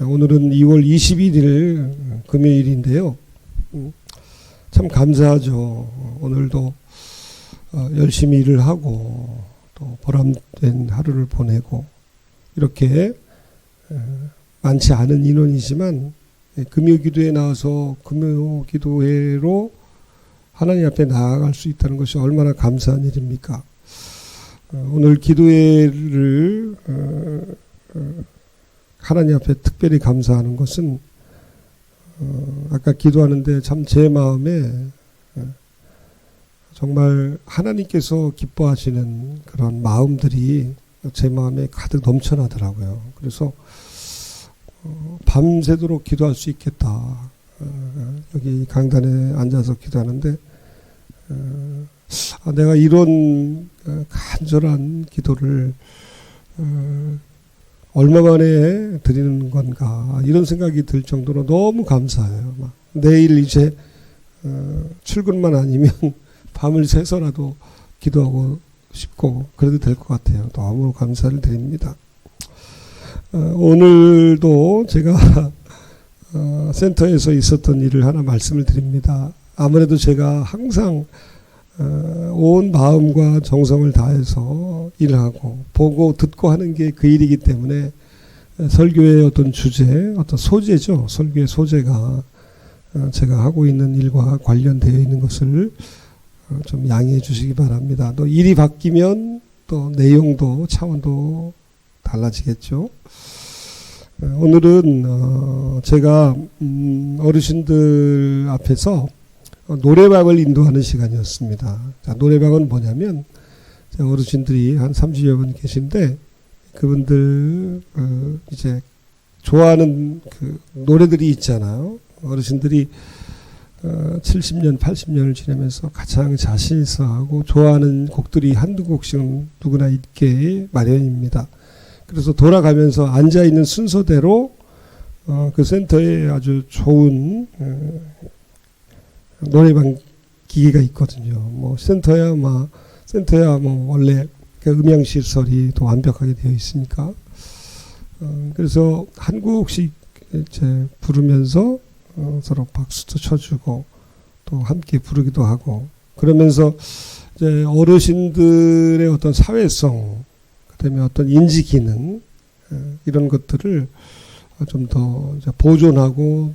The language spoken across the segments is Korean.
오늘은 2월 21일 금요일인데요. 참 감사하죠. 오늘도 열심히 일을 하고 또 보람된 하루를 보내고 이렇게 많지 않은 인원이지만 금요기도에 나와서 금요기도회로 하나님 앞에 나아갈 수 있다는 것이 얼마나 감사한 일입니까? 오늘 기도회를 하나님 앞에 특별히 감사하는 것은 아까 기도하는데 참 제 마음에 정말 하나님께서 기뻐하시는 그런 마음들이 제 마음에 가득 넘쳐나더라고요. 그래서 밤새도록 기도할 수 있겠다. 여기 강단에 앉아서 기도하는데 내가 이런 간절한 기도를 얼마 만에 드리는 건가 이런 생각이 들 정도로 너무 감사해요. 내일 이제 출근만 아니면 밤을 새서라도 기도하고 싶고 그래도 될 것 같아요. 너무 감사를 드립니다. 오늘도 제가 센터에서 있었던 일을 하나 말씀을 드립니다. 아무래도 제가 항상 온 마음과 정성을 다해서 일하고 보고 듣고 하는 게 그 일이기 때문에 설교의 어떤 주제, 어떤 소재죠. 설교의 소재가 제가 하고 있는 일과 관련되어 있는 것을 좀 양해해 주시기 바랍니다. 또 일이 바뀌면 또 내용도 차원도 달라지겠죠. 오늘은 제가 어르신들 앞에서 노래방을 인도하는 시간이었습니다. 자, 노래방은 뭐냐면 어르신들이 한 30여 분 계신데 그분들 이제 좋아하는 그 노래들이 있잖아요. 어르신들이 70년, 80년을 지내면서 가장 자신 있어 하고 좋아하는 곡들이 한두 곡씩은 누구나 있게 마련입니다. 그래서 돌아가면서 앉아있는 순서대로 그 센터에 아주 좋은 노래방 기계가 있거든요. 뭐 센터야 뭐 원래 그 음향 시설이 또 완벽하게 되어 있으니까 그래서 한 곡씩 이제 부르면서 서로 박수도 쳐주고 또 함께 부르기도 하고 그러면서 이제 어르신들의 어떤 사회성 그다음에 어떤 인지 기능 이런 것들을 좀 더 보존하고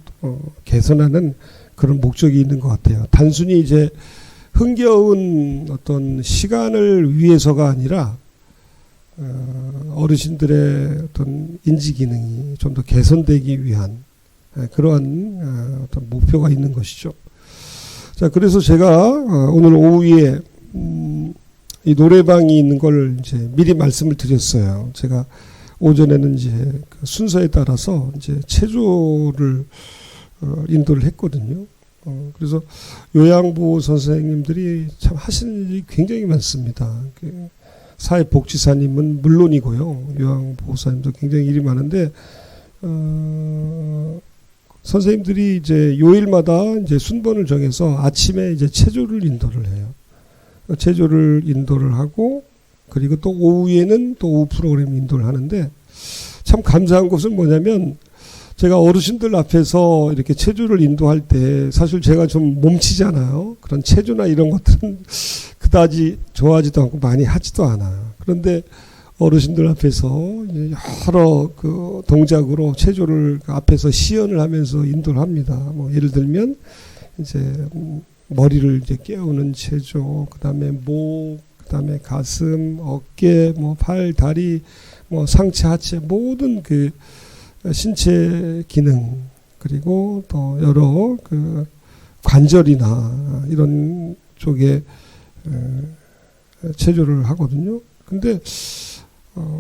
개선하는 그런 목적이 있는 것 같아요. 단순히 이제 흥겨운 어떤 시간을 위해서가 아니라 어르신들의 어떤 인지 기능이 좀 더 개선되기 위한 그러한 어떤 목표가 있는 것이죠. 자, 그래서 제가 오늘 오후에 이 노래방이 있는 걸 이제 미리 말씀을 드렸어요. 제가 오전에는 이제 그 순서에 따라서 이제 체조를 인도를 했거든요. 그래서 요양보호 선생님들이 참 하시는 일이 굉장히 많습니다. 사회복지사님은 물론이고요. 요양보호사님도 굉장히 일이 많은데, 선생님들이 이제 요일마다 이제 순번을 정해서 아침에 이제 체조를 인도를 해요. 체조를 인도를 하고, 그리고 또 오후에는 또 오후 프로그램 인도를 하는데, 참 감사한 것은 뭐냐면, 제가 어르신들 앞에서 이렇게 체조를 인도할 때 사실 제가 좀 몸치잖아요. 그런 체조나 이런 것들은 그다지 좋아하지도 않고 많이 하지도 않아요. 그런데 어르신들 앞에서 여러 그 동작으로 체조를 앞에서 시연을 하면서 인도를 합니다. 뭐 예를 들면 이제 머리를 이제 깨우는 체조, 그다음에 목, 그다음에 가슴, 어깨, 뭐 팔, 다리, 뭐 상체, 하체 모든 그 신체 기능 그리고 또 여러 그 관절이나 이런 쪽에 체조를 하거든요. 근데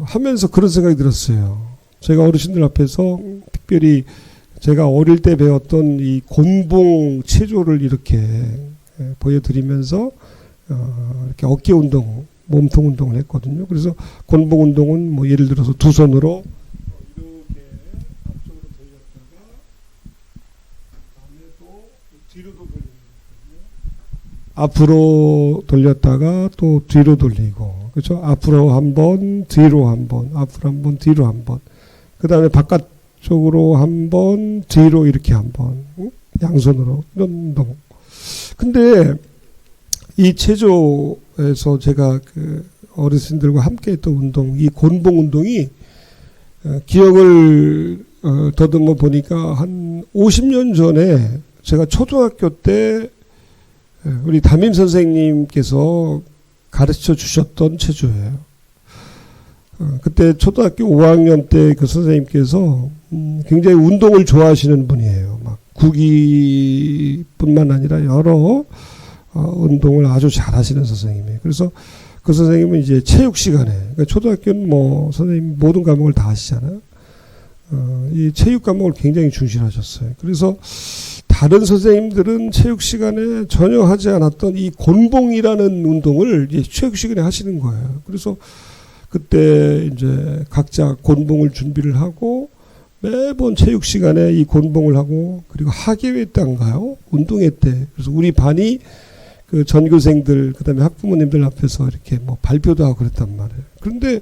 하면서 그런 생각이 들었어요. 제가 어르신들 앞에서 특별히 제가 어릴 때 배웠던 이 곤봉 체조를 이렇게 보여드리면서 이렇게 어깨 운동, 몸통 운동을 했거든요. 그래서 곤봉 운동은 뭐 예를 들어서 두 손으로 앞으로 돌렸다가 또 뒤로 돌리고, 그렇죠? 앞으로 한 번, 뒤로 한 번, 앞으로 한 번, 뒤로 한 번. 그 다음에 바깥 쪽으로 한 번, 뒤로 이렇게 한 번, 양손으로 이런 운동. 근데 이 체조에서 제가 그 어르신들과 함께 했던 운동, 이 곤봉 운동이 기억을 더듬어 보니까 한 50년 전에 제가 초등학교 때 우리 담임 선생님께서 가르쳐 주셨던 체조예요. 그때 초등학교 5학년 때 그 선생님께서 굉장히 운동을 좋아하시는 분이에요. 막 구기뿐만 아니라 여러 운동을 아주 잘하시는 선생님이에요. 그래서 그 선생님은 이제 체육 시간에, 그러니까 초등학교는 뭐 선생님 모든 과목을 다 하시잖아요. 이 체육 과목을 굉장히 중시하셨어요. 그래서 다른 선생님들은 체육 시간에 전혀 하지 않았던 이 곤봉이라는 운동을 이제 체육 시간에 하시는 거예요. 그래서 그때 이제 각자 곤봉을 준비를 하고 매번 체육 시간에 이 곤봉을 하고, 그리고 학예회 때인가요? 운동회 때. 그래서 우리 반이 그 전교생들, 그 다음에 학부모님들 앞에서 이렇게 뭐 발표도 하고 그랬단 말이에요. 그런데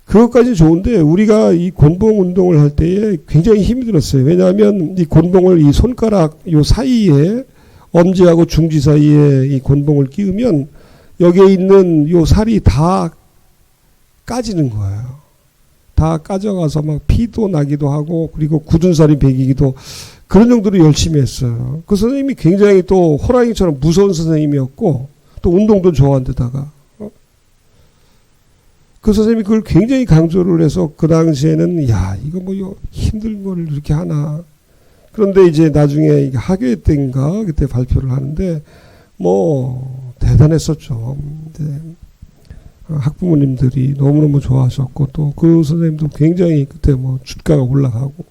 그것까지 좋은데 우리가 이 곤봉 운동을 할 때에 굉장히 힘이 들었어요. 왜냐하면 이 곤봉을 이 손가락 요 사이에, 엄지하고 중지 사이에 이 곤봉을 끼우면 여기에 있는 요 살이 다 까지는 거예요. 다 까져가서 막 피도 나기도 하고, 그리고 굳은 살이 배기기도, 그런 정도로 열심히 했어요. 그 선생님이 굉장히 또 호랑이처럼 무서운 선생님이었고, 또 운동도 좋아한 데다가 그 선생님이 그걸 굉장히 강조를 해서 그 당시에는 야, 이거 뭐 힘든 거를 이렇게 하나. 그런데 이제 나중에 학예회 때인가 그때 발표를 하는데 뭐 대단했었죠. 학부모님들이 너무너무 좋아하셨고, 또 그 선생님도 굉장히 그때 뭐 주가가 올라가고.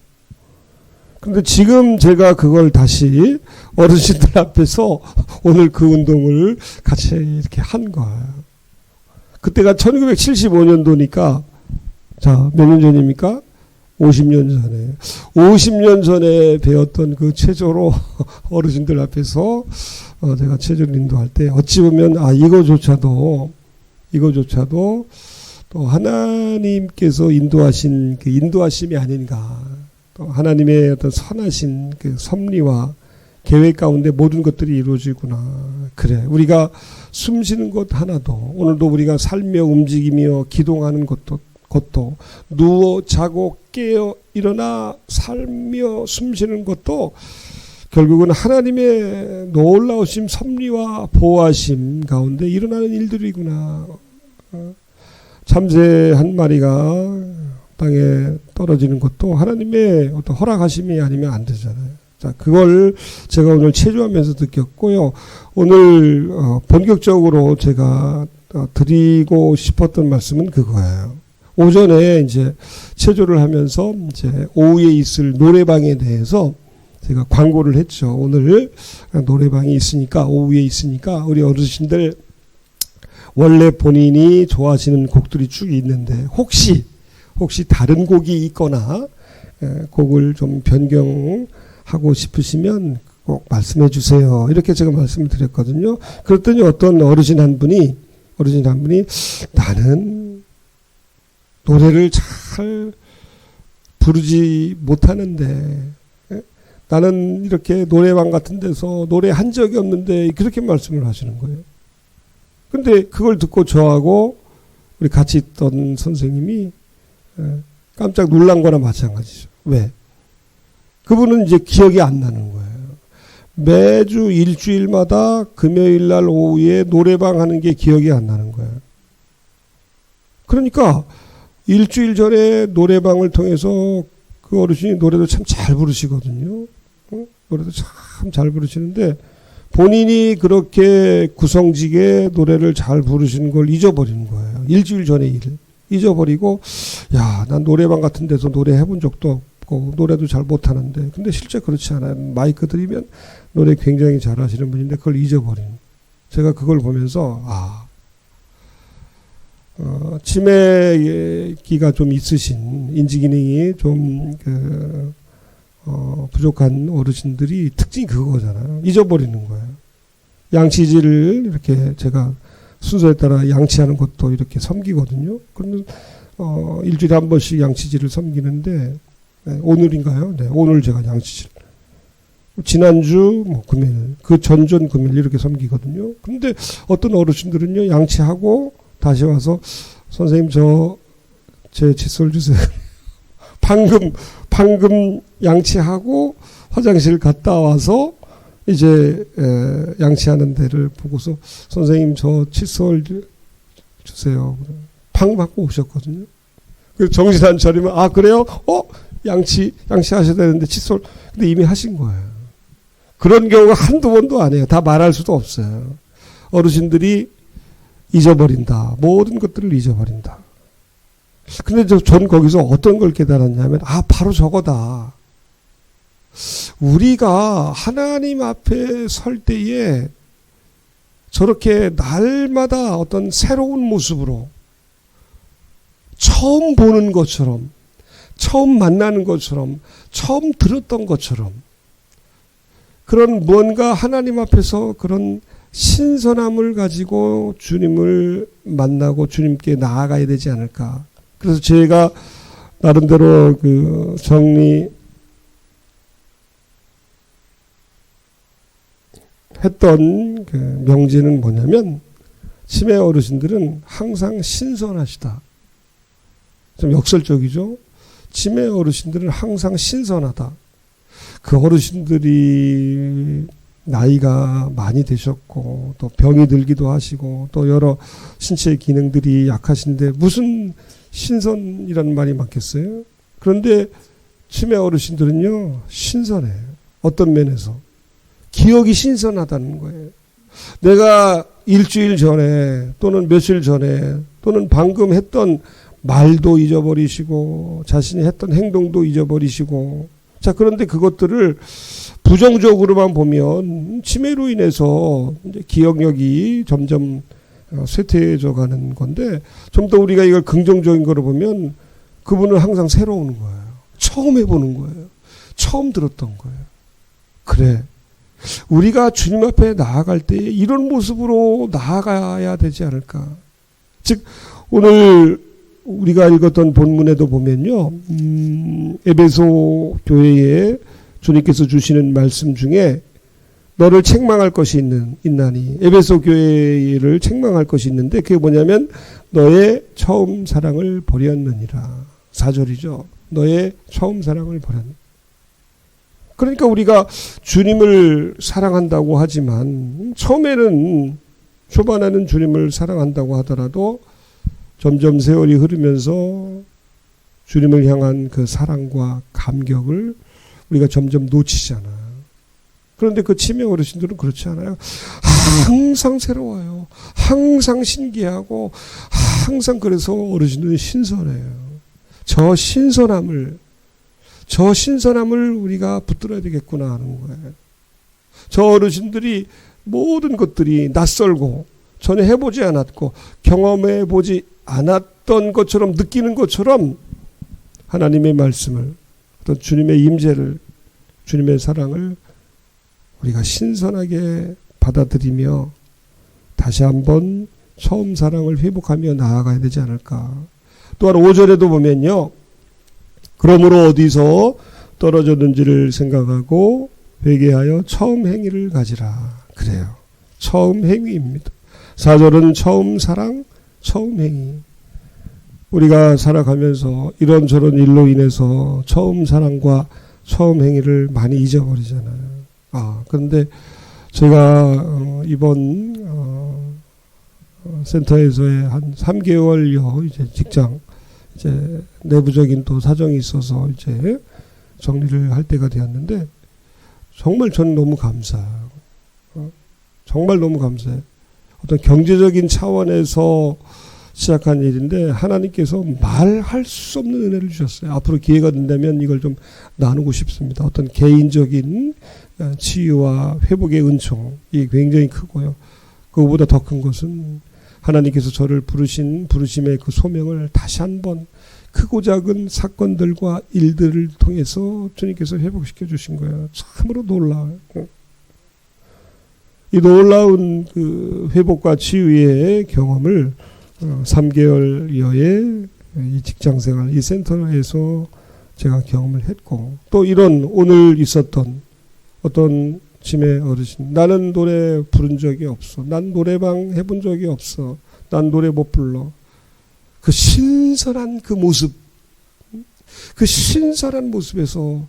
근데 지금 제가 그걸 다시 어르신들 앞에서 오늘 그 운동을 같이 이렇게 한 거예요. 그때가 1975년도니까, 자, 몇 년 전입니까? 50년 전에. 50년 전에 배웠던 그 체조로 어르신들 앞에서 제가 체조를 인도할 때 어찌 보면 이거조차도 또 하나님께서 인도하신 그 인도하심이 아닌가. 또 하나님의 어떤 선하신 그 섭리와 계획 가운데 모든 것들이 이루어지구나. 그래. 우리가 숨 쉬는 것 하나도, 오늘도 우리가 살며 움직이며 기동하는 것도 누워 자고 깨어 일어나 살며 숨 쉬는 것도 결국은 하나님의 놀라우신 섭리와 보호하심 가운데 일어나는 일들이구나. 참새 한 마리가 땅에 떨어지는 것도 하나님의 어떤 허락하심이 아니면 안 되잖아요. 자, 그걸 제가 오늘 체조하면서 느꼈고요. 오늘 본격적으로 제가 드리고 싶었던 말씀은 그거예요. 오전에 이제 체조를 하면서 이제 오후에 있을 노래방에 대해서 제가 광고를 했죠. 오늘 노래방이 있으니까, 오후에 있으니까 우리 어르신들 원래 본인이 좋아하시는 곡들이 쭉 있는데 혹시 다른 곡이 있거나 곡을 좀 변경하고 싶으시면 꼭 말씀해 주세요. 이렇게 제가 말씀을 드렸거든요. 그랬더니 어떤 어르신 한 분이 나는 노래를 잘 부르지 못하는데, 나는 이렇게 노래방 같은 데서 노래한 적이 없는데, 그렇게 말씀을 하시는 거예요. 근데 그걸 듣고 저하고 우리 같이 있던 선생님이 깜짝 놀란 거나 마찬가지죠. 왜? 그분은 이제 기억이 안 나는 거예요. 매주 일주일마다 금요일 날 오후에 노래방 하는 게 기억이 안 나는 거예요. 그러니까 일주일 전에 노래방을 통해서 그 어르신이 노래도 참 잘 부르시거든요. 노래도 참 잘 부르시는데 본인이 그렇게 구성지게 노래를 잘 부르시는 걸 잊어버리는 거예요. 일주일 전의 일을 잊어버리고, 야, 난 노래방 같은 데서 노래 해본 적도 없고 노래도 잘 못하는데, 근데 실제 그렇지 않아요. 마이크 들이면 노래 굉장히 잘하시는 분인데 그걸 잊어버리는. 제가 그걸 보면서 치매기가 좀 있으신, 인지기능이 좀 부족한 어르신들이 특징이 그거잖아요. 잊어버리는 거예요. 양치질을 이렇게 제가 순서에 따라 양치하는 것도 이렇게 섬기거든요. 그러면 일주일에 한 번씩 양치질을 섬기는데 네, 오늘인가요? 네, 오늘 제가 양치질. 지난주 뭐 금요일, 그 전전 금요일 이렇게 섬기거든요. 근데 어떤 어르신들은요, 양치하고 다시 와서 선생님 제 칫솔 주세요. 방금 양치하고 화장실 갔다 와서 이제 양치하는 데를 보고서 선생님 저 칫솔 주세요. 방금 갖고 오셨거든요. 그래서 정신 안 차리면 아 그래요? 양치하셔야 되는데 칫솔 근데 이미 하신 거예요. 그런 경우가 한두 번도 아니에요. 다 말할 수도 없어요. 어르신들이 잊어버린다. 모든 것들을 잊어버린다. 근데 전 거기서 어떤 걸 깨달았냐면 바로 저거다. 우리가 하나님 앞에 설 때에 저렇게 날마다 어떤 새로운 모습으로 처음 보는 것처럼, 처음 만나는 것처럼, 처음 들었던 것처럼 그런 뭔가 하나님 앞에서 그런 신선함을 가지고 주님을 만나고 주님께 나아가야 되지 않을까. 그래서 제가 나름대로 그 했던 그 명제는 뭐냐면 치매 어르신들은 항상 신선하시다. 좀 역설적이죠. 치매 어르신들은 항상 신선하다. 그 어르신들이 나이가 많이 되셨고 또 병이 들기도 하시고 또 여러 신체 기능들이 약하신데 무슨 신선이라는 말이 맞겠어요? 그런데 치매 어르신들은요 신선해요. 어떤 면에서 기억이 신선하다는 거예요. 내가 일주일 전에 또는 며칠 전에 또는 방금 했던 말도 잊어버리시고 자신이 했던 행동도 잊어버리시고 자 그런데 그것들을 부정적으로만 보면 치매로 인해서 이제 기억력이 점점 쇠퇴해져 가는 건데 좀 더 우리가 이걸 긍정적인 거로 보면 그분은 항상 새로운 거예요. 처음 해보는 거예요. 처음 들었던 거예요. 그래. 우리가 주님 앞에 나아갈 때 이런 모습으로 나아가야 되지 않을까. 즉 오늘 우리가 읽었던 본문에도 보면요. 에베소 교회에 주님께서 주시는 말씀 중에 너를 책망할 것이 있나니 에베소 교회를 책망할 것이 있는데 그게 뭐냐면 너의 처음 사랑을 버렸느니라. 4절이죠. 너의 처음 사랑을 버렸느니라. 그러니까 우리가 주님을 사랑한다고 하지만 처음에는 초반에는 주님을 사랑한다고 하더라도 점점 세월이 흐르면서 주님을 향한 그 사랑과 감격을 우리가 점점 놓치잖아요. 그런데 그 치매 어르신들은 그렇지 않아요. 항상 새로워요. 항상 신기하고 항상 그래서 어르신들은 신선해요. 저 신선함을 우리가 붙들어야 되겠구나 하는 거예요. 저 어르신들이 모든 것들이 낯설고 전혀 해보지 않았고 경험해보지 않았던 것처럼 느끼는 것처럼 하나님의 말씀을 어떤 주님의 임재를 주님의 사랑을 우리가 신선하게 받아들이며 다시 한번 처음 사랑을 회복하며 나아가야 되지 않을까. 또한 5절에도 보면요. 그러므로 어디서 떨어졌는지를 생각하고 회개하여 처음 행위를 가지라. 그래요. 처음 행위입니다. 4절은 처음 사랑, 처음 행위. 우리가 살아가면서 이런저런 일로 인해서 처음 사랑과 처음 행위를 많이 잊어버리잖아요. 그런데 제가 이번 센터에서의 한 3개월여 이제 직장 이제 내부적인 또 사정이 있어서 이제 정리를 할 때가 되었는데 정말 저는 너무 감사해요. 정말 너무 감사해요. 어떤 경제적인 차원에서 시작한 일인데 하나님께서 말할 수 없는 은혜를 주셨어요. 앞으로 기회가 된다면 이걸 좀 나누고 싶습니다. 어떤 개인적인 치유와 회복의 은총이 굉장히 크고요. 그거보다 더 큰 것은 하나님께서 저를 부르심의 그 소명을 다시 한번 크고 작은 사건들과 일들을 통해서 주님께서 회복시켜 주신 거예요. 참으로 놀라워요. 이 놀라운 그 회복과 치유의 경험을 3개월여의 이 직장생활, 이 센터에서 제가 경험을 했고, 또 이런 오늘 있었던 어떤 치매 어르신, 나는 노래 부른 적이 없어, 난 노래방 해본 적이 없어, 난 노래 못 불러. 그 신선한 그 모습, 그 신선한 모습에서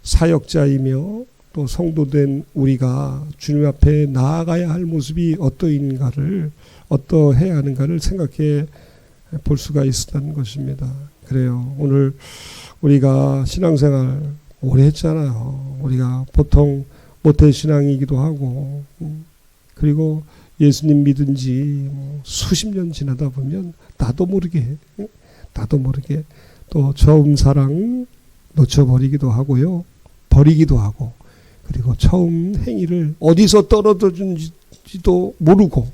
사역자이며 또 성도된 우리가 주님 앞에 나아가야 할 모습이 어떠인가를, 어떠해야 하는가를 생각해 볼 수가 있었다는 것입니다. 그래요. 오늘 우리가 신앙생활 오래 했잖아요. 우리가 보통 모태신앙이기도 하고, 그리고 예수님 믿은 지 수십 년 지나다 보면 나도 모르게 또 처음 사랑 놓쳐버리기도 하고요. 버리기도 하고, 그리고 처음 행위를 어디서 떨어졌는지도 모르고,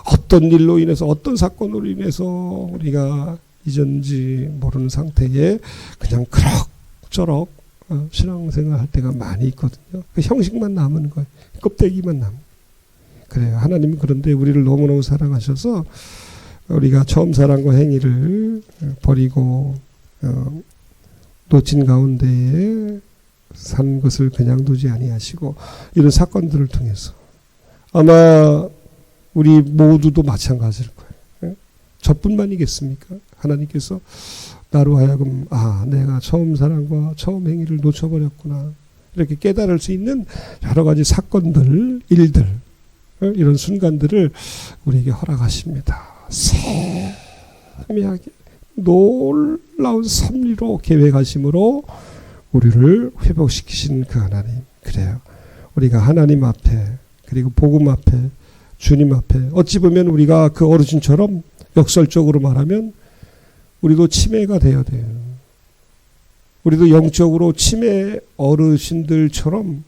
어떤 일로 인해서, 어떤 사건으로 인해서 우리가 잊었는지 모르는 상태에 그냥 그럭저럭 신앙생활 할 때가 많이 있거든요. 그 형식만 남은 거예요. 껍데기만 남은. 그래요. 하나님은 그런데 우리를 너무너무 사랑하셔서 우리가 처음 사랑과 행위를 버리고 놓친 가운데에 산 것을 그냥 두지 아니하시고, 이런 사건들을 통해서 아마 우리 모두도 마찬가지일 거예요. 저뿐만이겠습니까? 하나님께서 나로 하여금 내가 처음 사랑과 처음 행위를 놓쳐버렸구나, 이렇게 깨달을 수 있는 여러 가지 사건들, 일들, 이런 순간들을 우리에게 허락하십니다. 세미하게 놀라운 섭리로 계획하심으로 우리를 회복시키신 그 하나님. 그래요. 우리가 하나님 앞에, 그리고 복음 앞에, 주님 앞에, 어찌 보면 우리가 그 어르신처럼 역설적으로 말하면 우리도 치매가 되어야 돼요. 우리도 영적으로 치매 어르신들처럼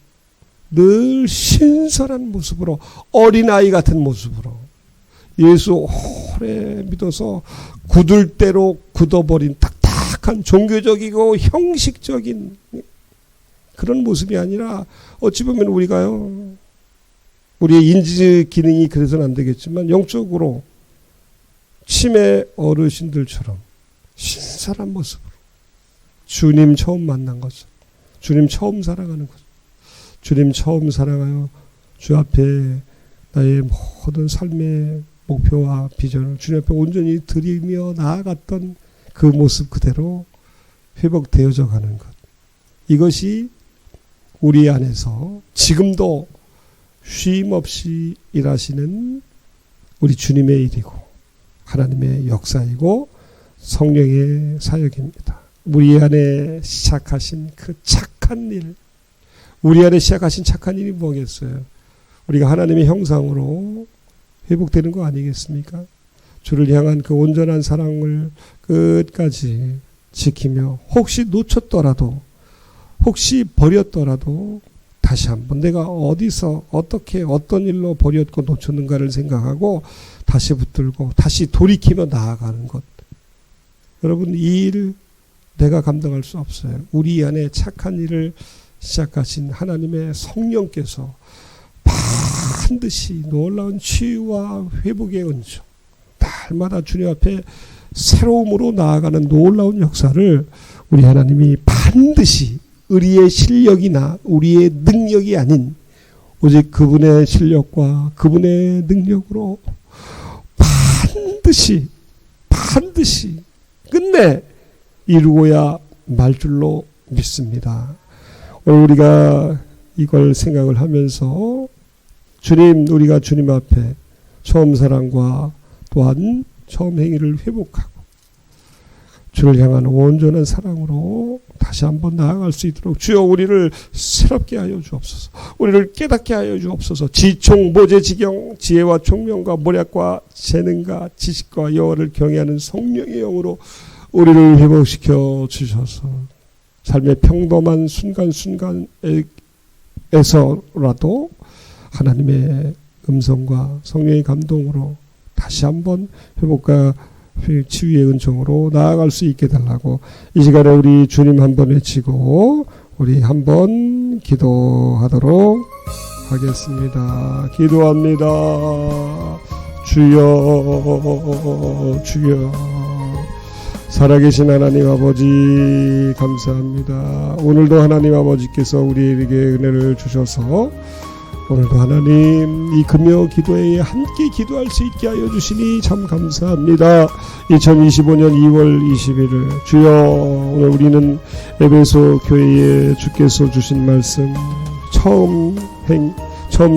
늘 신선한 모습으로, 어린아이 같은 모습으로, 예수 오래 믿어서 굳을 대로 굳어버린 딱딱한 종교적이고 형식적인 그런 모습이 아니라, 어찌 보면 우리가요, 우리의 인지 기능이 그래서는 안 되겠지만 영적으로 치매 어르신들처럼 신선한 모습으로 주님 처음 만난 거죠. 주님 처음 사랑하는 거죠. 주님 처음 사랑하여 주 앞에 나의 모든 삶의 목표와 비전을 주님 앞에 온전히 드리며 나아갔던 그 모습 그대로 회복되어져 가는 것. 이것이 우리 안에서 지금도 쉼 없이 일하시는 우리 주님의 일이고 하나님의 역사이고 성령의 사역입니다. 우리 안에 시작하신 그 착한 일, 우리 안에 시작하신 착한 일이 뭐겠어요? 우리가 하나님의 형상으로 회복되는 거 아니겠습니까? 주를 향한 그 온전한 사랑을 끝까지 지키며, 혹시 놓쳤더라도, 혹시 버렸더라도 다시 한번 내가 어디서 어떻게 어떤 일로 버렸고 놓쳤는가를 생각하고 다시 붙들고 다시 돌이키며 나아가는 것. 여러분, 이 일 내가 감당할 수 없어요. 우리 안에 착한 일을 시작하신 하나님의 성령께서 반드시 놀라운 치유와 회복의 은총, 날마다 주님 앞에 새로움으로 나아가는 놀라운 역사를 우리 하나님이 반드시, 우리의 실력이나 우리의 능력이 아닌 오직 그분의 실력과 그분의 능력으로 반드시 끝내 이루고야 말 줄로 믿습니다. 오늘 우리가 이걸 생각을 하면서 주님, 우리가 주님 앞에 처음 사랑과 또한 처음 행위를 회복하고 주를 향한 온전한 사랑으로 다시 한번 나아갈 수 있도록 주여 우리를 새롭게 하여 주옵소서. 우리를 깨닫게 하여 주옵소서. 지총모제지경, 지혜와 총명과 모략과 재능과 지식과 여호와를 경외하는 성령의 영으로 우리를 회복시켜 주셔서 삶의 평범한 순간순간에서라도 하나님의 음성과 성령의 감동으로 다시 한번 회복과 치유의 은총으로 나아갈 수 있게 달라고 이 시간에 우리 주님 한번 외치고 우리 한번 기도하도록 하겠습니다. 기도합니다. 주여, 주여, 살아계신 하나님 아버지 감사합니다. 오늘도 하나님 아버지께서 우리에게 은혜를 주셔서 오늘도 하나님 이 금요 기도회에 함께 기도할 수 있게 하여 주시니 참 감사합니다. 2025년 2월 21일 주여, 오늘 우리는 에베소 교회에 주께서 주신 말씀 처음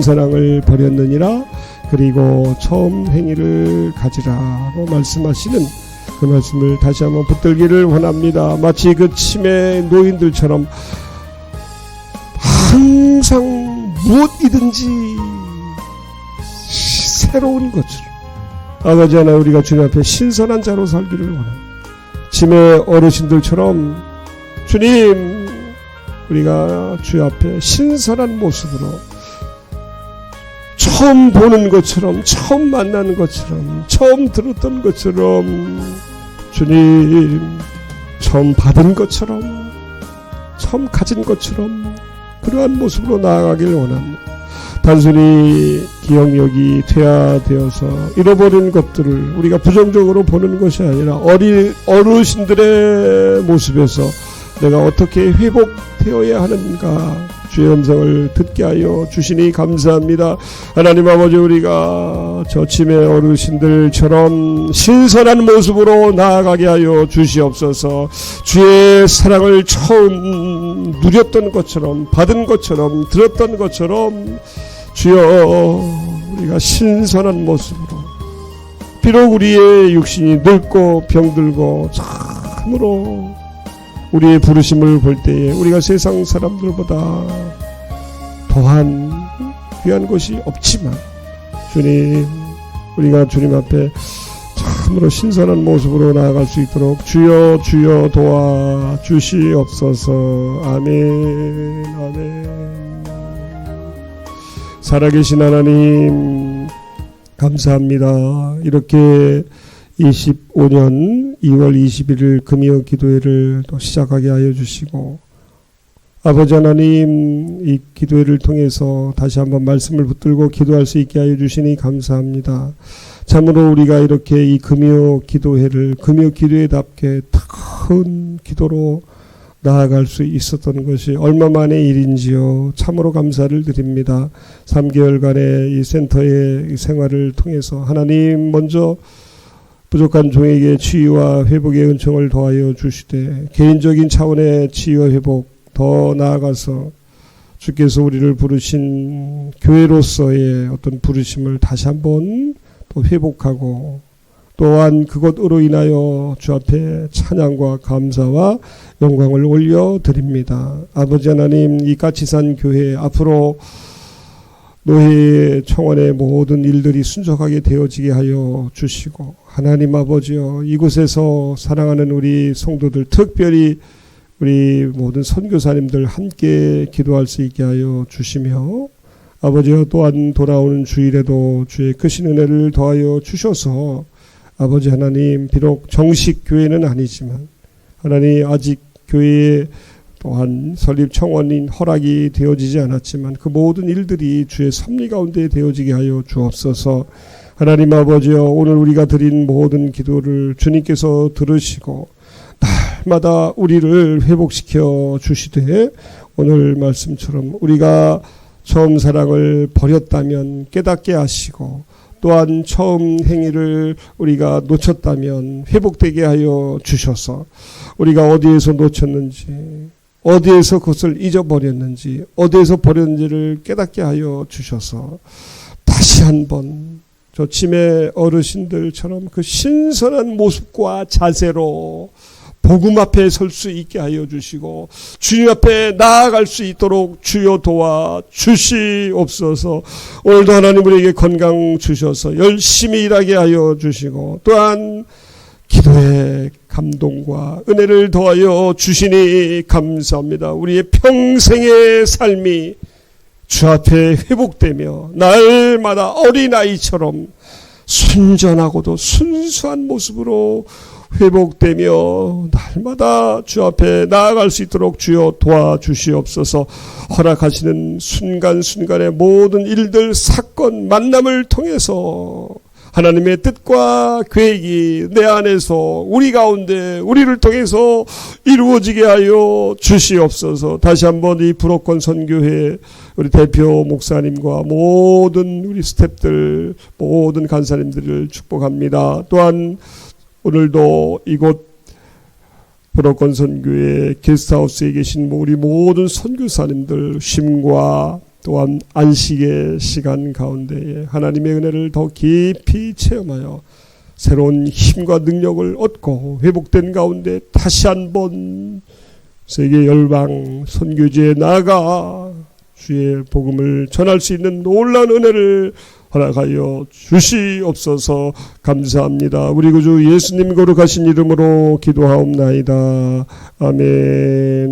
사랑을 버렸느니라, 그리고 처음 행위를 가지라고 말씀하시는 그 말씀을 다시 한번 붙들기를 원합니다. 마치 그 치매 노인들처럼 항상 무엇이든지 새로운 것처럼 아버지 하나 우리가 주님 앞에 신선한 자로 살기를 원합니다. 치매 어르신들처럼 주님, 우리가 주 앞에 신선한 모습으로 처음 보는 것처럼, 처음 만나는 것처럼, 처음 들었던 것처럼, 주님 처음 받은 것처럼, 처음 가진 것처럼 그러한 모습으로 나아가길 원합니다. 단순히 기억력이 퇴화되어서 잃어버린 것들을 우리가 부정적으로 보는 것이 아니라 어르신들의 모습에서 내가 어떻게 회복되어야 하는가, 주의 음성을 듣게 하여 주시니 감사합니다. 하나님 아버지, 우리가 저 치매 어르신들처럼 신선한 모습으로 나아가게 하여 주시옵소서. 주의 사랑을 처음 누렸던 것처럼, 받은 것처럼, 들었던 것처럼 주여, 우리가 신선한 모습으로, 비록 우리의 육신이 늙고 병들고 참으로 우리의 부르심을 볼 때에 우리가 세상 사람들보다 더한 귀한 것이 없지만 주님, 우리가 주님 앞에 참으로 신선한 모습으로 나아갈 수 있도록 주여 주여 도와 주시옵소서. 아멘 아멘. 살아계신 하나님 감사합니다. 이렇게 25년 2월 21일 금요 기도회를 또 시작하게 하여 주시고, 아버지 하나님 이 기도회를 통해서 다시 한번 말씀을 붙들고 기도할 수 있게 하여 주시니 감사합니다. 참으로 우리가 이렇게 이 금요 기도회를 금요 기도회답게 큰 기도로 나아갈 수 있었던 것이 얼마만의 일인지요. 참으로 감사를 드립니다. 3개월간의 이 센터의 생활을 통해서 하나님 먼저 부족한 종에게 치유와 회복의 은총을 더하여 주시되, 개인적인 차원의 치유와 회복, 더 나아가서 주께서 우리를 부르신 교회로서의 어떤 부르심을 다시 한번 또 회복하고, 또한 그것으로 인하여 주 앞에 찬양과 감사와 영광을 올려드립니다. 아버지 하나님, 이 까치산 교회 앞으로 노회 청원의 모든 일들이 순적하게 되어지게 하여 주시고, 하나님 아버지여, 이곳에서 사랑하는 우리 성도들, 특별히 우리 모든 선교사님들 함께 기도할 수 있게 하여 주시며, 아버지여, 또한 돌아오는 주일에도 주의 크신 은혜를 더하여 주셔서 아버지 하나님, 비록 정식 교회는 아니지만 하나님 아직 교회에 또한 설립 청원인 허락이 되어지지 않았지만 그 모든 일들이 주의 섭리 가운데 되어지게 하여 주옵소서. 하나님 아버지여, 오늘 우리가 드린 모든 기도를 주님께서 들으시고 날마다 우리를 회복시켜 주시되, 오늘 말씀처럼 우리가 처음 사랑을 버렸다면 깨닫게 하시고, 또한 처음 행위를 우리가 놓쳤다면 회복되게 하여 주셔서, 우리가 어디에서 놓쳤는지, 어디에서 그것을 잊어버렸는지, 어디에서 버렸는지를 깨닫게 하여 주셔서 다시 한번 저 치매 어르신들처럼 그 신선한 모습과 자세로 복음 앞에 설 수 있게 하여 주시고, 주님 앞에 나아갈 수 있도록 주여 도와 주시옵소서. 오늘도 하나님 우리에게 건강 주셔서 열심히 일하게 하여 주시고, 또한 기도의 감동과 은혜를 더하여 주시니 감사합니다. 우리의 평생의 삶이 주 앞에 회복되며 날마다 어린아이처럼 순전하고도 순수한 모습으로 회복되며 날마다 주 앞에 나아갈 수 있도록 주여 도와주시옵소서. 허락하시는 순간순간의 모든 일들, 사건, 만남을 통해서 하나님의 뜻과 계획이 내 안에서 우리 가운데 우리를 통해서 이루어지게 하여 주시옵소서. 다시 한번 이 불옥권 선교회 우리 대표 목사님과 모든 우리 스태프들 모든 간사님들을 축복합니다. 또한 오늘도 이곳 불옥권 선교회 게스트하우스에 계신 우리 모든 선교사님들 쉼과 또한 안식의 시간 가운데에 하나님의 은혜를 더 깊이 체험하여 새로운 힘과 능력을 얻고 회복된 가운데 다시 한번 세계 열방 선교지에 나아가 주의 복음을 전할 수 있는 놀라운 은혜를 허락하여 주시옵소서. 감사합니다. 우리 구주 예수님 거룩하신 이름으로 기도하옵나이다. 아멘.